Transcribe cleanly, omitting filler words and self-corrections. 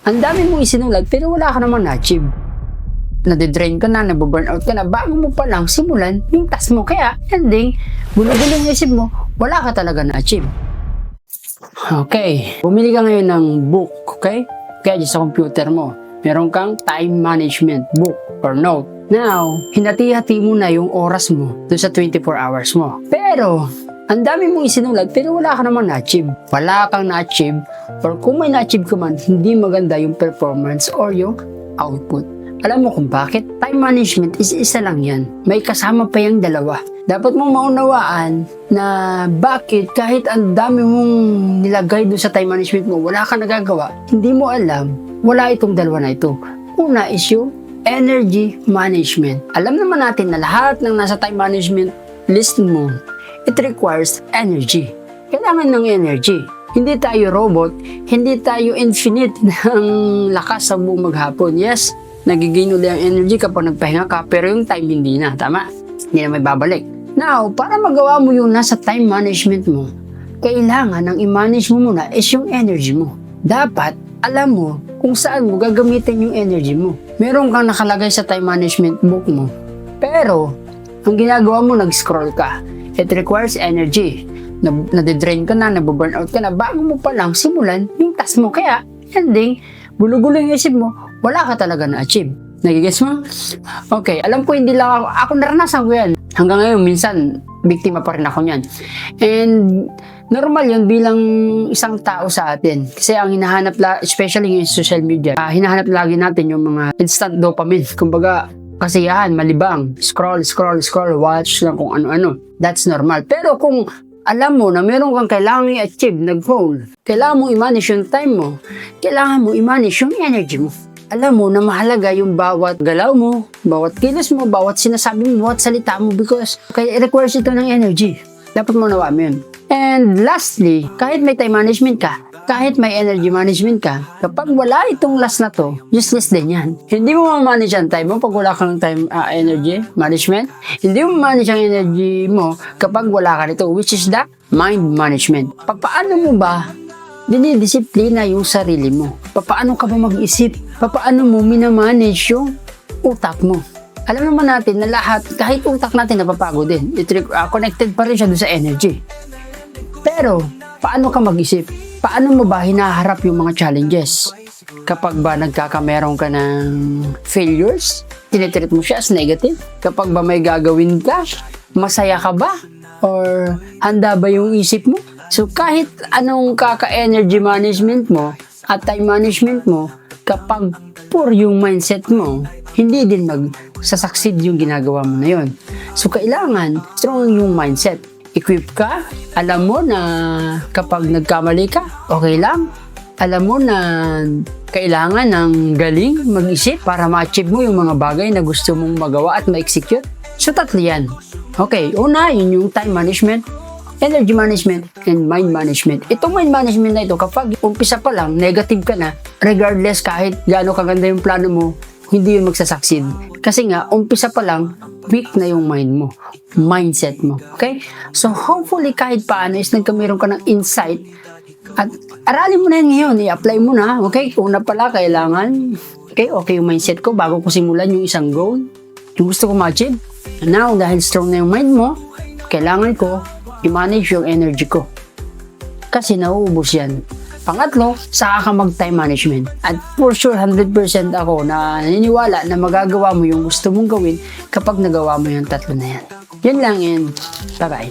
Ang dami mong isinulat pero wala ka namang na-achieve. Nade-drain ka na, nababurnout ka na, bago mo pa lang simulan yung task mo. Kaya, ending, gulo-gulo yung isip mo, wala ka talaga na-achieve. Okay, bumili ka ngayon ng book, okay? Kaya dyan sa computer mo, meron kang time management book or note. Now, hinati-hati mo na yung oras mo doon sa 24 hours mo. Pero, ang dami mong isinulat pero wala ka namang na-achieve. Wala kang na-achieve or kung may na-achieve ka man, hindi maganda yung performance or yung output. Alam mo kung bakit? Time management is isa lang yan. May kasama pa yung dalawa. Dapat mong maunawaan na bakit kahit ang dami mong nilagay doon sa time management mo, wala ka nagagawa, hindi mo alam, wala itong dalawa na ito. Una is yung energy management. Alam naman natin na lahat ng nasa time management list mo, it requires energy. Kailangan ng energy. Hindi tayo robot, hindi tayo infinite ng lakas sa buong maghapon. Yes, nagiging ulit ang energy kapag nagpahinga ka, pero yung time hindi na, tama? Hindi na may babalik. Now, para magawa mo yung nasa time management mo, kailangan ang i-manage mo muna is yung energy mo. Dapat, alam mo kung saan mo gagamitin yung energy mo. Meron kang nakalagay sa time management book mo, pero ang ginagawa mo, nag-scroll ka. It requires energy. Nade-drain ka na, nababurnout ka na, bago mo pa lang simulan yung task mo. Kaya, ending, gulo-gulo yung isip mo, wala ka talaga na-achieve. Nagigets mo? Okay, alam ko hindi lang ako naranasan ko yan. Hanggang ngayon, minsan, biktima pa rin ako niyan. And, normal yun bilang isang tao sa atin. Kasi ang hinahanap, especially yung social media, hinahanap lagi natin yung mga instant dopamine. Kumbaga, kasiyahan, malibang, scroll, watch lang kung ano-ano. That's normal. Pero kung alam mo na meron kang kailangan i-achieve na goal, kailangan mo i-manage yung time mo, kailangan mo i-manage yung energy mo. Alam mo na mahalaga yung bawat galaw mo, bawat kilos mo, bawat sinasabi mo, bawat salita mo because kaya requires ito ng energy. Dapat mo nawa mo yun. And lastly, kahit may time management ka, kahit may energy management ka, kapag wala itong last na to, useless din yan. Hindi mo ma-manage ang time mo pag wala kang time energy management. Hindi mo ma-manage ang energy mo kapag wala ka nito, which is the mind management. Paano mo ba dinidisiplina yung sarili mo? Paano ka ba mag-isip? Paano mo minamanage yung utak mo? Alam naman natin na lahat, kahit utak natin napapagod din. Connected pa rin siya doon sa energy. Pero, paano ka mag-isip? Paano mo ba hinaharap yung mga challenges? Kapag ba nagkakameron ka ng failures, tinitreat mo siya as negative? Kapag ba may gagawin ka, masaya ka ba? Or handa ba yung isip mo? So kahit anong kaka-energy management mo at time management mo, kapag poor yung mindset mo, hindi din magsasucceed yung ginagawa mo na yun. So kailangan strong yung mindset. Equip ka, alam mo na kapag nagkamali ka, okay lang. Alam mo na kailangan ng galing mag-isip para ma-achieve mo yung mga bagay na gusto mong magawa at ma-execute. So tatlo yan. Okay, una, yun yung time management, energy management, and mind management. Itong mind management na ito, kapag umpisa pa lang, negative ka na, regardless kahit gaano kaganda yung plano mo, hindi yun magsasucceed. Kasi nga, umpisa pa lang, weak na yung mind mo, mindset mo. Okay? So, hopefully, kahit paano is nagkameron ka ng insight at aralin mo na yun ngayon, i-apply mo na. Okay? Kung na pala, kailangan, okay yung mindset ko bago ko simulan yung isang goal, yung gusto ko ma-achieve. Now, dahil strong na yung mind mo, kailangan ko i-manage yung energy ko. Kasi nauubos yan. Pangatlo, saka ka mag-time management. At for sure, 100% ako na naniniwala na magagawa mo yung gusto mong gawin kapag nagawa mo yung tatlo na yan. Yun lang and bye-bye.